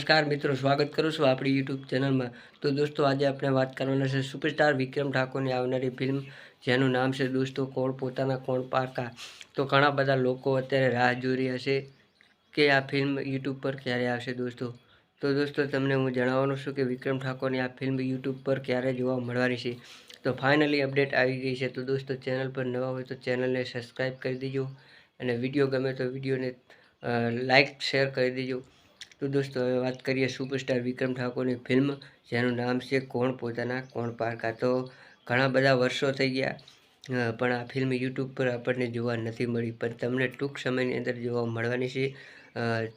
નમસ્કાર મિત્રો, સ્વાગત કરું છું આપણી યુટ્યુબ ચેનલમાં। તો દોસ્તો, આજે આપણે વાત કરવાના છે સુપરસ્ટાર વિક્રમ ઠાકોરની આવનારી ફિલ્મ, જેનું નામ છે દોસ્તો કોણ પોતાના કોણ પારકા। તો ઘણા બધા લોકો અત્યારે રાહ જોઈ રહ્યા છે કે આ ફિલ્મ યુટ્યુબ પર ક્યારે આવશે દોસ્તો। તો દોસ્તો, તમને હું જણાવવાનું છું કે વિક્રમ ઠાકોરની આ ફિલ્મ યુટ્યુબ પર ક્યારે જોવા મળવાની છે। તો ફાઇનલી અપડેટ આવી ગઈ છે। તો દોસ્તો, ચેનલ પર નવા હોય તો ચેનલને સબસ્ક્રાઈબ કરી દેજો અને વિડીયો ગમે તો વિડીયોને લાઇક શેર કરી દેજો। તો દોસ્તો, હવે વાત કરીએ સુપરસ્ટાર વિક્રમ ઠાકોરની ફિલ્મ, જેનું નામ છે કોણ પોતાના કોણ પારકા। તો ઘણા બધા વર્ષો થઈ ગયા, પણ આ ફિલ્મ યુટ્યુબ પર આપણને જોવા નથી મળી, પણ તમને ટૂંક સમયની અંદર જોવા મળવાની છે।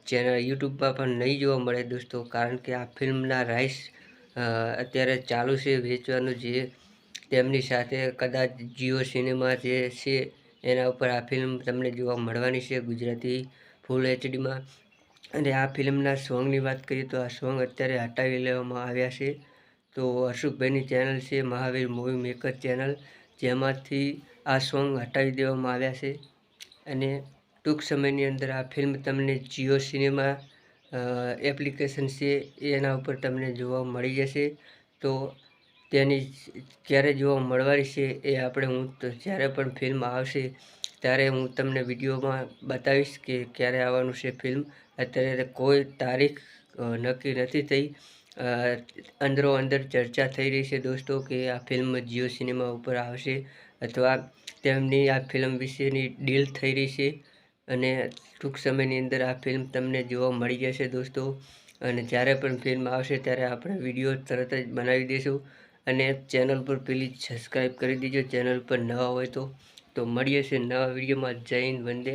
ચેનલ યુટ્યુબમાં પણ નહીં જોવા મળે દોસ્તો, કારણ કે આ ફિલ્મના રાઇટ્સ અત્યારે ચાલુ છે વેચવાનું, જે તેમની સાથે કદાચ જીઓ સિનેમા જે છે એના ઉપર આ ફિલ્મ તમને જોવા મળવાની છે ગુજરાતી ફૂલ એચડીમાં। અને આ ફિલ્મના સોંગની વાત કરીએ તો આ સોંગ અત્યારે હટાવી લેવામાં આવ્યા છે। તો હર્ષુભાઈની ચેનલ છે મહાવીર મૂવી મેકર ચેનલ, જેમાંથી આ સોંગ હટાવી દેવામાં આવ્યા છે અને ટૂંક સમયની અંદર આ ફિલ્મ તમને જીઓ સિનેમા એપ્લિકેશન છે એના ઉપર તમને જોવા મળી જશે। તો તેની ક્યારે જોવા મળવાની છે એ હું જ્યારે પણ ફિલ્મ આવશે ત્યારે હું તમને વિડીયોમાં બતાવીશ કે ક્યારે આવવાનું છે ફિલ્મ। અત્યારે કોઈ તારીખ નક્કી નથી થઈ, અંદરો અંદર ચર્ચા થઈ રહી છે દોસ્તો કે આ ફિલ્મ જીઓ સિનેમા ઉપર આવશે અથવા તેમની આ ફિલ્મ વિશેની ડીલ થઈ રહી છે અને ટૂંક સમયની અંદર આ ફિલ્મ તમને જોવા મળી જશે દોસ્તો। અને જ્યારે પણ ફિલ્મ આવશે ત્યારે આપણે વિડીયો તરત જ બનાવી દઈશું અને ચેનલ પર પ્લીઝ સબસ્ક્રાઈબ કરી દેજો, ચેનલ પર નવા હોય તો મળીએ છીએ નવા વિડીયોમાં। જય હિન્દ, વંદે।